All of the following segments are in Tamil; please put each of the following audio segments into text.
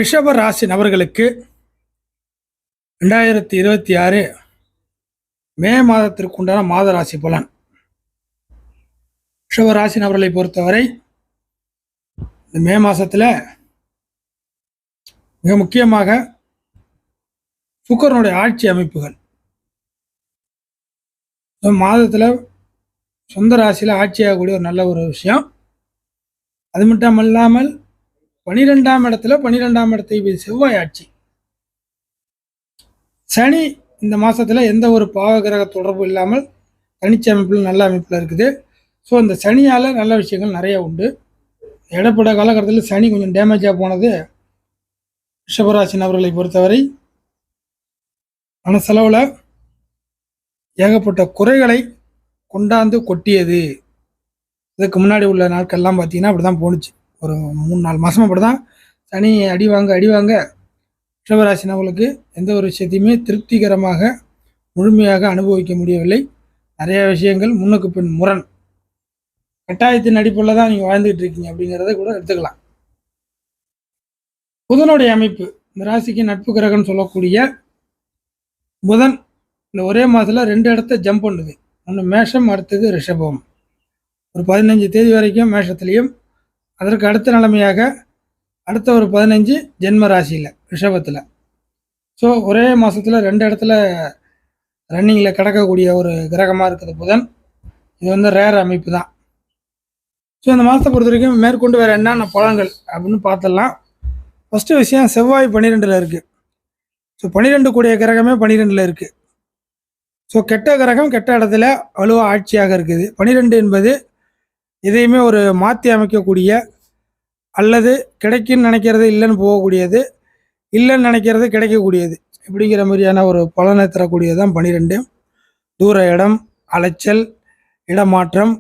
ரிஷப ராசி நபர்களுக்கு 2026 மே மாதத்திற்கு உண்டான மாத ராசி பலன். ரிஷப ராசி நபர்களை பொறுத்தவரை இந்த மே மாதத்தில் மிக முக்கியமாக சுக்கிரனுடைய ஆட்சி அமைப்புகள் மாதத்தில் சொந்த ராசியில் ஆட்சியாகக்கூடிய ஒரு நல்ல ஒரு விஷயம். அது மட்டும் இல்லாமல் 12ஆம் இடத்துல 12ஆம் இடத்தை செவ்வாய் ஆட்சி. சனி இந்த மாதத்தில் எந்த ஒரு பாவ கிரக தொடர்பு இல்லாமல் தனிச்ச அமைப்பில் நல்ல அமைப்பில் இருக்குது. ஸோ இந்த சனியால் நல்ல விஷயங்கள் நிறைய உண்டு. இடப்பட காலகட்டத்தில் சனி கொஞ்சம் டேமேஜாக போனது ரிஷபராசி நபர்களை பொறுத்தவரை மனசளவில் ஏகப்பட்ட குறைகளை கொண்டாந்து கொட்டியது. இதுக்கு முன்னாடி உள்ள நாட்கள்லாம் பார்த்தீங்கன்னா அப்படி தான் போணுச்சு. ஒரு 3-4 மாதம் அப்படி தான் சனி அடிவாங்க ரிஷபராசி நபர்களுக்கு எந்த ஒரு விஷயத்தையுமே திருப்திகரமாக முழுமையாக அனுபவிக்க முடியவில்லை. நிறைய விஷயங்கள் முன்னுக்கு பின் முரண், கட்டாயத்தின் அடிப்படையில் தான் நீங்கள் வாழ்ந்துகிட்டு இருக்கீங்க அப்படிங்கிறத கூட எடுத்துக்கலாம். புதனுடைய அமைப்பு, இந்த ராசிக்கு நட்பு கிரகம்னு சொல்லக்கூடிய புதன் இந்த ஒரே மாதத்தில் 2 இடத்த ஜம்ப் பண்ணுது. ஒன்று மேஷம், அடுத்தது ரிஷபம். ஒரு 15 தேதி வரைக்கும் மேஷத்துலேயும், அதற்கு அடுத்த நிலைமையாக அடுத்த ஒரு 15 ஜென்ம ராசியில் ரிஷபத்தில். ஸோ ஒரே மாதத்தில் 2 இடத்துல ரன்னிங்கில் கிடக்கக்கூடிய ஒரு கிரகமாக இருக்குது புதன். இது ரேர் அமைப்பு தான். ஸோ இந்த மாதத்தை பொறுத்த வரைக்கும் மேற்கொண்டு வேறு என்னென்ன பலன்கள் அப்படின்னு பார்த்துடலாம். ஃபஸ்ட்டு விஷயம், செவ்வாய் 12ல் இருக்குது. ஸோ 12 கூடிய கிரகமே 12ல் இருக்குது. ஸோ கெட்ட கிரகம் கெட்ட இடத்துல வலுவாக ஆட்சியாக இருக்குது. 12 என்பது எதையுமே ஒரு மாற்றி அமைக்கக்கூடிய, அல்லது கிடைக்குன்னு நினைக்கிறது இல்லைன்னு போகக்கூடியது, இல்லைன்னு நினைக்கிறது கிடைக்கக்கூடியது, இப்படிங்கிற மாதிரியான ஒரு பலனை தரக்கூடியது தான் 12. தூர இடம், அலைச்சல், இடமாற்றம்,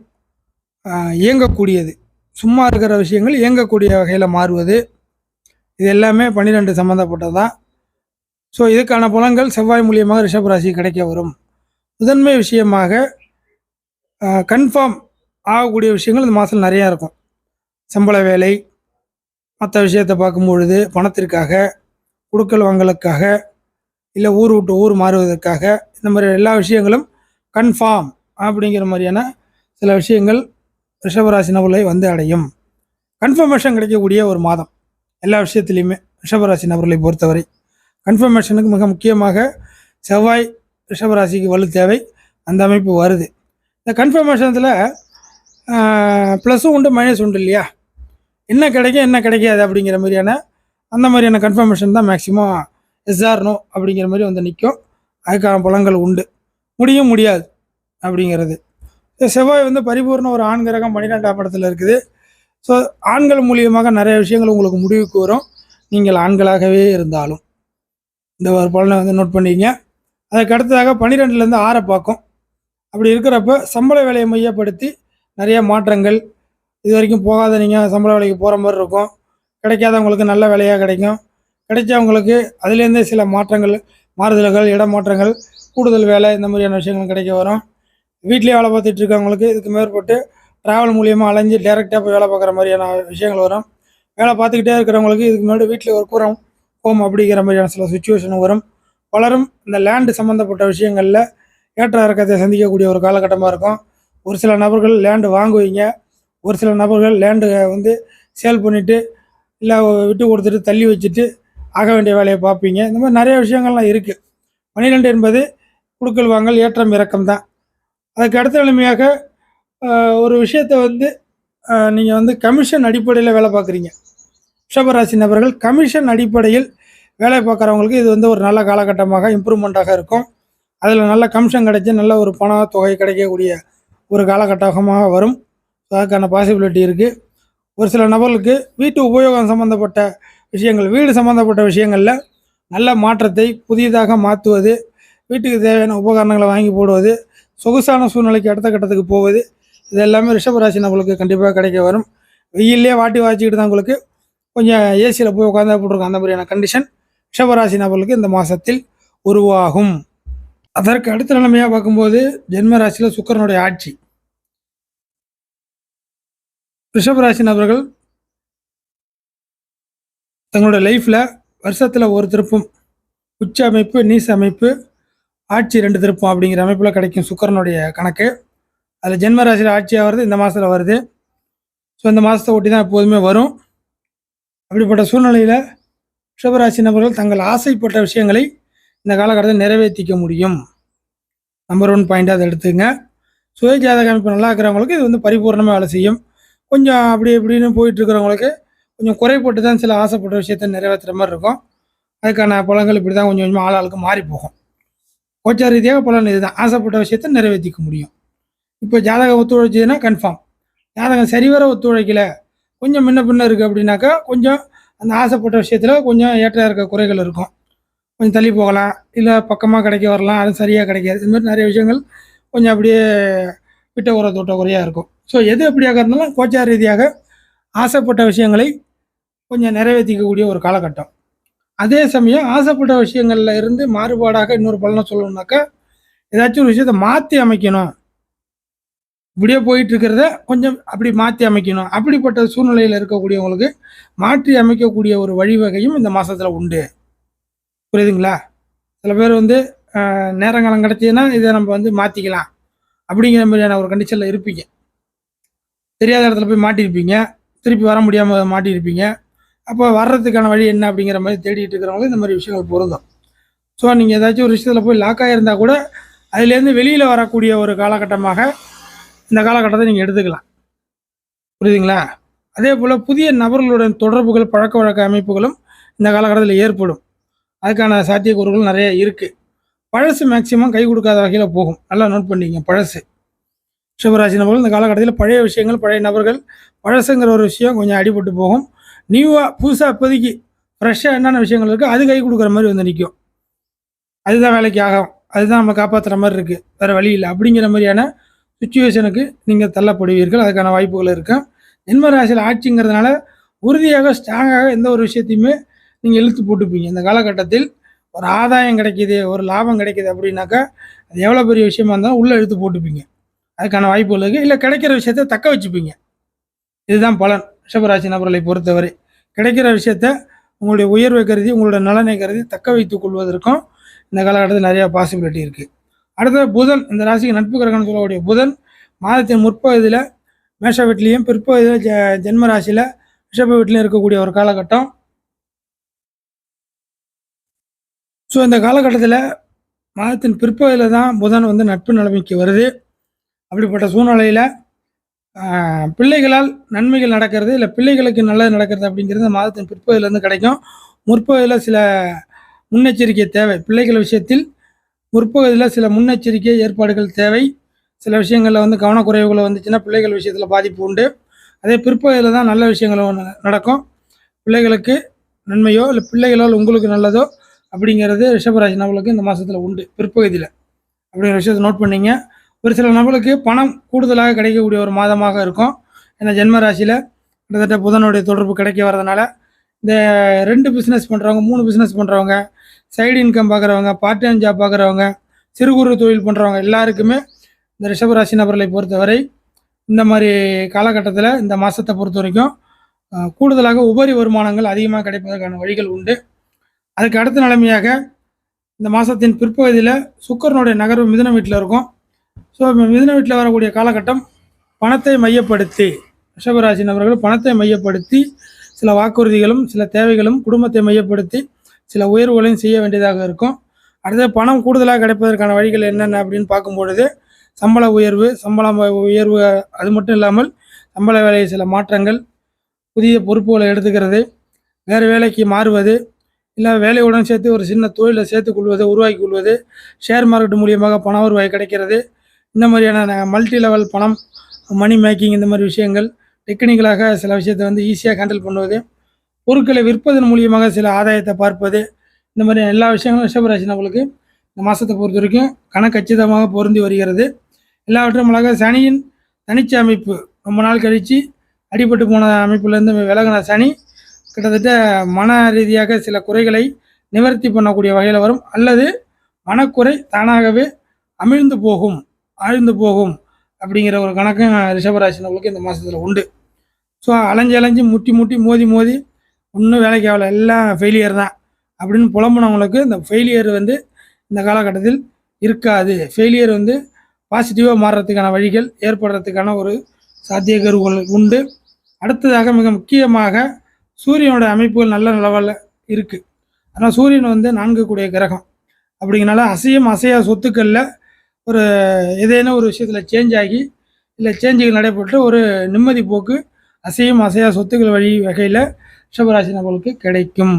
இயங்கக்கூடியது, சும்மா இருக்கிற விஷயங்கள் இயங்கக்கூடிய வகையில் மாறுவது, இது எல்லாமே 12 சம்மந்தப்பட்டது தான். ஸோ இதுக்கான பலன்கள் செவ்வாய் மூலியமாக ரிஷபராசி கிடைக்க வரும். முதன்மை விஷயமாக கன்ஃபார்ம் ஆகக்கூடிய விஷயங்கள் இந்த மாதத்தில் நிறையா இருக்கும். சம்பள வேலை, மற்ற விஷயத்தை பார்க்கும்பொழுது பணத்திற்காக, குடுக்கல் வாங்கலுக்காக, இல்லை ஊர் விட்டு ஊர் மாறுவதற்காக, இந்த மாதிரி எல்லா விஷயங்களும் கன்ஃபார்ம் அப்படிங்கிற மாதிரியான சில விஷயங்கள் ரிஷபராசி நபர்களை அடையும். கன்ஃபர்மேஷன் கிடைக்கக்கூடிய ஒரு மாதம் எல்லா விஷயத்துலையுமே ரிஷபராசி நபர்களை பொறுத்தவரை. கன்ஃபர்மேஷனுக்கு மிக முக்கியமாக செவ்வாய் ரிஷபராசிக்கு வலு தேவை. அந்த அமைப்பு வருது. இந்த கன்ஃபர்மேஷனத்தில் ப்ளஸும் உண்டு, மைனஸ் உண்டு இல்லையா? என்ன கிடைக்கும் என்ன கிடைக்காது அப்படிங்கிற மாதிரியான அந்த மாதிரியான கன்ஃபர்மேஷன் தான் மேக்ஸிமம் எஸ்ஆர் நோ அப்படிங்கிற மாதிரி நிற்கும். அதுக்கான பலன்கள் உண்டு. முடியாது அப்படிங்கிறது. செவ்வாய் பரிபூர்ண ஒரு ஆண் கிரகம் 12ஆம் இடத்துல இருக்குது. ஸோ ஆண்கள் மூலியமாக நிறைய விஷயங்கள் உங்களுக்கு முடிவுக்கு வரும், நீங்கள் ஆண்களாகவே இருந்தாலும். இந்த ஒரு பலனை நோட் பண்ணிங்க. அதுக்கு அடுத்ததாக 12லேருந்து 6 பார்க்கும். அப்படி இருக்கிறப்ப சம்பள வேலையை மையப்படுத்தி நிறைய மாற்றங்கள், இது வரைக்கும் போகாத நீங்கள் சம்பள வேலைக்கு போகிற மாதிரி இருக்கும். கிடைக்காதவங்களுக்கு நல்ல வேலையாக கிடைக்கும். கிடைச்சவங்களுக்கு அதுலேருந்தே சில மாற்றங்கள், மாறுதல்கள், இடமாற்றங்கள், கூடுதல் வேலை, இந்த மாதிரியான விஷயங்கள் கிடைக்க வரும். வீட்லேயே வேலை பார்த்துட்டு இருக்கவங்களுக்கு இதுக்கு மேற்பட்டு ட்ராவல் மூலியமாக அலைஞ்சு டேரெக்டாக போய் வேலை பார்க்குற மாதிரியான விஷயங்கள் வரும். வேலை பார்த்துக்கிட்டே இருக்கிறவங்களுக்கு இதுக்கு முன்னாடி வீட்டில் ஒர்க் ஃப்ரம் ஹோம் அப்படிங்கிற மாதிரியான சில சுச்சுவேஷன் வரும். பலரும் இந்த லேண்டு சம்மந்தப்பட்ட விஷயங்களில் ஏற்ற இறக்கத்தை சந்திக்கக்கூடிய ஒரு காலகட்டமாக இருக்கும். ஒரு சில நபர்கள் லேண்டு வாங்குவீங்க, ஒரு சில நபர்கள் லேண்டு சேல் பண்ணிவிட்டு இல்லை விட்டு கொடுத்துட்டு தள்ளி வச்சுட்டு ஆக வேண்டிய வேலையை பார்ப்பீங்க. இந்த மாதிரி நிறைய விஷயங்கள்லாம் இருக்குது. 12 என்பது குடுக்கல் வாங்கல், ஏற்றம் இறக்கம் தான். அதுக்கு அடுத்த நிலைமையாக ஒரு விஷயத்தை நீங்கள் கமிஷன் அடிப்படையில் வேலை பார்க்குறீங்க. ரிஷபராசி நபர்கள் கமிஷன் அடிப்படையில் வேலை பார்க்குறவங்களுக்கு இது ஒரு நல்ல காலகட்டமாக இம்ப்ரூவ்மெண்ட்டாக இருக்கும். அதில் நல்ல கமிஷன் கிடைச்சி நல்ல ஒரு பண தொகை கிடைக்கக்கூடிய ஒரு காலகட்டமாக வரும். அதுக்கான பாசிபிலிட்டி இருக்குது. ஒரு சில நபர்களுக்கு வீட்டு உபயோகம் சம்மந்தப்பட்ட விஷயங்கள், வீடு சம்மந்தப்பட்ட விஷயங்களில் நல்ல மாற்றத்தை புதியதாக மாற்றுவது, வீட்டுக்கு தேவையான உபகரணங்களை வாங்கி போடுவது, சொகுசான சூழ்நிலைக்கு அடுத்த கட்டத்துக்கு போவது, இது எல்லாமே ரிஷபராசி நபர்களுக்கு கண்டிப்பாக கிடைக்க வரும். வெயிலே வாட்டி வாச்சிக்கிட்டு தான் உங்களுக்கு கொஞ்சம் ஏசியில் போய் உட்காந்து போட்டிருக்கோம். அந்த மாதிரியான கண்டிஷன் ரிஷபராசி நபர்களுக்கு இந்த மாதத்தில் உருவாகும். அதற்கு அடுத்த நிலைமையாக பார்க்கும்போது ஜென்ம ராசியில் சுக்கிரனுடைய ஆட்சி. ரிஷபராசி நபர்கள் தங்களோட லைஃப்பில் வருஷத்தில் ஒரு திருப்பம் உச்ச அமைப்பு, நீச அமைப்பு, ஆட்சி 2 திருப்பம் அப்படிங்கிற அமைப்பில் கிடைக்கும் சுக்கிரனுடைய கணக்கு. அதில் ஜென்ம ராசியில் ஆட்சி ஆகிறது இந்த மாதத்தில் வருது. ஸோ இந்த மாதத்தை ஒட்டி தான் எப்போதுமே வரும். அப்படிப்பட்ட சூழ்நிலையில் ரிஷபராசி நபர்கள் தங்கள் ஆசைப்பட்ட விஷயங்களை இந்த காலகட்டத்தில் நிறைவேற்றிக்க முடியும். நம்பர் 1 பாயிண்ட்டாக அதை எடுத்துங்க. சுய ஜாதக அமைப்பு நல்லா இருக்கிறவங்களுக்கு இது வந்து பரிபூர்ணமாக வேலை செய்யும். கொஞ்சம் அப்படி இப்படின்னு போயிட்டுருக்கிறவங்களுக்கு கொஞ்சம் குறைப்பட்டு தான் சில ஆசைப்பட்ட விஷயத்தை நிறைவேற்றுற மாதிரி இருக்கும். அதுக்கான பலன்கள் இப்படி தான் கொஞ்சம் கொஞ்சமாக ஆளாளுக்கு மாறி போகும். கோச்சார ரீதியாக பலன் இதுதான், ஆசைப்பட்ட விஷயத்தை நிறைவேற்றிக்க முடியும். இப்போ ஜாதகம் ஒத்துழைச்சதுன்னா கன்ஃபார்ம். ஜாதகம் சரிவர ஒத்துழைக்கல, கொஞ்சம் முன்ன பின்ன இருக்குது அப்படின்னாக்கா கொஞ்சம் அந்த ஆசைப்பட்ட விஷயத்தில் கொஞ்சம் ஏற்ற இருக்க குறைகள் இருக்கும். கொஞ்சம் தள்ளி போகலாம், இல்லை பக்கமாக கிடைக்க வரலாம், அது சரியாக கிடைக்காது. இது மாதிரி நிறைய விஷயங்கள் கொஞ்சம் அப்படியே விட்ட உர தொட்ட குறையாக இருக்கும். ஸோ எது எப்படியாக இருந்தாலும் கோச்சார ரீதியாக ஆசைப்பட்ட விஷயங்களை கொஞ்சம் நிறைவேற்றிக்கக்கூடிய ஒரு காலகட்டம். அதே சமயம் ஆசைப்பட்ட விஷயங்களில் இருந்து மாறுபாடாக இன்னொரு பலனை சொல்லணும்னாக்கா, ஏதாச்சும் ஒரு விஷயத்தை மாற்றி அமைக்கணும், இப்படியே போயிட்டு இருக்கிறத கொஞ்சம் அப்படி மாற்றி அமைக்கணும், அப்படிப்பட்ட சூழ்நிலையில் இருக்கக்கூடியவங்களுக்கு மாற்றி அமைக்கக்கூடிய ஒரு வழிவகையும் இந்த மாதத்தில் உண்டு. புரியுதுங்களா? சில பேர் வந்து நேரங்காலம் கிடச்சிதுன்னா இதை நம்ம வந்து மாற்றிக்கலாம் அப்படிங்கிற மாதிரியான ஒரு கண்டிஷனில் இருப்பீங்க. தெரியாத இடத்துல போய் மாட்டியிருப்பீங்க, திருப்பி வர முடியாமல் மாட்டியிருப்பீங்க. அப்போ வர்றதுக்கான வழி என்ன அப்படிங்கிற மாதிரி தேடிட்டு இருக்கிறவங்களுக்கு இந்த மாதிரி விஷயங்கள் பொருந்தும். ஸோ நீங்கள் ஏதாச்சும் ஒரு விஷயத்தில் போய் லாக் ஆகியிருந்தால் கூட அதுலேருந்து வெளியில் வரக்கூடிய ஒரு காலகட்டமாக இந்த காலகட்டத்தை நீங்கள் எடுத்துக்கலாம். புரியுதுங்களா? அதே போல் புதிய நபர்களுடன் தொடர்புகள், பழக்க வழக்க அமைப்புகளும் இந்த காலகட்டத்தில் ஏற்படும். அதுக்கான சாத்தியக்கூறுகள் நிறைய இருக்குது. பழசு மேக்சிமம் கை கொடுக்காத வகையில் போகும். நல்லா நோட் பண்ணிங்க. பழசு ரிஷபராசி நபர்கள் இந்த காலகட்டத்தில் பழைய விஷயங்கள், பழைய நபர்கள், பழசுங்கிற ஒரு விஷயம் கொஞ்சம் அடிபட்டு போகும். நியூவாக புதுசாக இப்போதைக்கு ஃப்ரெஷ்ஷாக என்னென்ன விஷயங்கள் இருக்குது அது கை கொடுக்குற மாதிரி வந்து நிற்கும். அதுதான் வேலைக்கு ஆகும், அதுதான் நம்ம காப்பாற்றுற மாதிரி இருக்குது, வேறு வழி இல்லை அப்படிங்கிற மாதிரியான சுச்சுவேஷனுக்கு நீங்கள் தள்ளப்படுவீர்கள். அதுக்கான வாய்ப்புகள் இருக்கும். ஜென்ம ராசியில் ஆட்சிங்கிறதுனால உறுதியாக ஸ்ட்ராங்காக எந்த ஒரு விஷயத்தையுமே நீங்கள் இழுத்து போட்டுப்பீங்க. இந்த காலகட்டத்தில் ஒரு ஆதாயம் கிடைக்கிது, ஒரு லாபம் கிடைக்கிது அப்படின்னாக்கா அது எவ்வளோ பெரிய விஷயமா இருந்தாலும் உள்ளே இழுத்து போட்டுப்பீங்க. அதுக்கான வாய்ப்புகள் இருக்குது. இல்லை கிடைக்கிற விஷயத்தை தக்க வச்சுப்பீங்க. இதுதான் பலன். ரிஷபராசி நபர்களை பொறுத்தவரை கிடைக்கிற விஷயத்த உங்களுடைய உயர்வை கருதி, உங்களோட நலனை கருதி தக்க வைத்துக் கொள்வதற்கும் இந்த காலகட்டத்தில் நிறையா பாசிபிலிட்டி இருக்குது. அடுத்தது புதன், இந்த ராசிக்கு நட்பு கிரகம்னு சொல்லக்கூடிய புதன் மாதத்தின் முற்பகுதியில் மேஷ வீட்லேயும் பிற்பகுதியில் ஜென்ம ராசியில் ரிஷப வீட்லையும் இருக்கக்கூடிய ஒரு காலகட்டம். ஸோ இந்த காலகட்டத்தில் மாதத்தின் பிற்பகுதியில் தான் புதன் வந்து நட்பு நிலைமைக்கு வருது. அப்படிப்பட்ட சூழ்நிலையில் பிள்ளைகளால் நன்மைகள் நடக்கிறது, இல்லை பிள்ளைகளுக்கு நல்லது நடக்கிறது அப்படிங்கிறது மாதத்தின் பிற்பகுதியிலேருந்து கிடைக்கும். முற்பகுதியில் சில முன்னெச்சரிக்கை தேவை. பிள்ளைகள் விஷயத்தில் முற்பகுதியில் சில முன்னெச்சரிக்கை ஏற்பாடுகள் தேவை. சில விஷயங்களில் வந்து கவனக்குறைவுகள் வந்துச்சுன்னா பிள்ளைகள் விஷயத்தில் பாதிப்பு உண்டு. அதே பிற்பகுதியில் தான் நல்ல விஷயங்களும் நடக்கும். பிள்ளைகளுக்கு நன்மையோ இல்லை பிள்ளைகளால் உங்களுக்கு நல்லதோ அப்படிங்கிறது ரிஷபராசி நபர்களுக்கு இந்த மாதத்தில் உண்டு. பிற்பகுதியில் அப்படிங்கிற விஷயத்தை நோட் பண்ணிங்க. ஒரு சில நபர்களுக்கு பணம் கூடுதலாக கிடைக்கக்கூடிய ஒரு மாதமாக இருக்கும். ஏன்னா ஜென்ம ராசியில் கிட்டத்தட்ட புதனுடைய தொடர்பு கிடைக்க வரதுனால இந்த 2 பிஸ்னஸ் பண்ணுறவங்க, 3 பிஸ்னஸ் பண்ணுறவங்க, சைடு இன்கம் பார்க்குறவங்க, பார்ட் டைம் ஜாப் பார்க்குறவங்க, சிறு குறு தொழில் பண்ணுறவங்க எல்லாருக்குமே இந்த ரிஷபராசி நபர்களை பொறுத்தவரை இந்த மாதிரி காலகட்டத்தில் இந்த மாதத்தை பொறுத்த வரைக்கும் கூடுதலாக உபரி வருமானங்கள் அதிகமாக கிடைப்பதற்கான வழிகள் உண்டு. அதுக்கு அடுத்த நிலைமையாக இந்த மாதத்தின் பிற்பகுதியில் சுக்கிரனுடைய நகர்வு மிதுன வீட்டில் இருக்கும். ஸோ மிதுன வீட்டில் வரக்கூடிய காலகட்டம் பணத்தை மையப்படுத்தி ரிஷபராசி நபர்கள் பணத்தை மையப்படுத்தி சில வாக்குறுதிகளும் சில தேவைகளும், குடும்பத்தை மையப்படுத்தி சில உயர்வுகளையும் செய்ய வேண்டியதாக இருக்கும். அடுத்தது பணம் கூடுதலாக கிடைப்பதற்கான வழிகள் என்னென்ன அப்படின்னு பார்க்கும்பொழுது சம்பள உயர்வு, அது மட்டும் இல்லாமல் சம்பள வேலையில் சில மாற்றங்கள், புதிய பொறுப்புகளை எடுத்துக்கிறது, வேறு வேலைக்கு மாறுவது, இல்லை வேலையுடன் சேர்த்து ஒரு சின்ன தொழிலை சேர்த்துக்கொள்வது, உருவாக்கி கொள்வது, ஷேர் மார்க்கெட் மூலியமாக பண வருவாய் கிடைக்கிறது, இந்த மாதிரியான மல்டி லெவல் பணம், மணி மேக்கிங், இந்த மாதிரி விஷயங்கள் டெக்னிக்கலாக சில விஷயத்தை வந்து ஈஸியாக ஹேண்டில் பண்ணுவது, பொருட்களை விற்பதன் மூலியமாக சில ஆதாயத்தை பார்ப்பது, இந்த மாதிரி எல்லா விஷயங்களும் ரிஷபராசி நபர்களுக்கு இந்த மாதத்தை பொறுத்த வரைக்கும் கணக்கச்சிதமாக பொருந்தி வருகிறது. எல்லாவற்றும் அழகாக சனியின் தனிச்ச அமைப்பு ரொம்ப நாள் கழித்து அடிபட்டு போன அமைப்புலேருந்து விலகின சனி கிட்டத்தட்ட மன ரீதியாக சில குறைகளை நிவர்த்தி பண்ணக்கூடிய வகையில் வரும். அல்லது மனக்குறை தானாகவே அமிழ்ந்து போகும், ஆழ்ந்து போகும் அப்படிங்கிற ஒரு கணக்கும் ரிஷபராசி நபர்களுக்கு இந்த மாதத்தில் உண்டு. ஸோ அலைஞ்சு முட்டி மோதி ஒன்றும் வேலைக்கு ஆகலை, எல்லாம் ஃபெயிலியர் தான் அப்படின்னு புலம்புனவங்களுக்கு இந்த ஃபெயிலியர் வந்து இந்த காலகட்டத்தில் இருக்காது. ஃபெயிலியர் வந்து பாசிட்டிவாக மாறுறதுக்கான வழிகள் ஏற்படுறதுக்கான ஒரு சாத்தியக்கூறுகள் உண்டு. அடுத்ததாக மிக முக்கியமாக சூரியனோட அமைப்புகள் நல்ல நிலவில் இருக்குது. ஆனால் சூரியன் வந்து 4 கூடிய கிரகம் அப்படிங்கிறனால அசையும் அசையா சொத்துக்களில் ஒரு ஏதேனும் ஒரு விஷயத்தில் சேஞ்ச் ஆகி இல்லை சேஞ்சுகள் நடைபெற்று ஒரு நிம்மதி போக்கு அசையும் அசையா சொத்துக்கள் வழி வகையில் ரிஷபராசி நபர்களுக்கு கிடைக்கும்.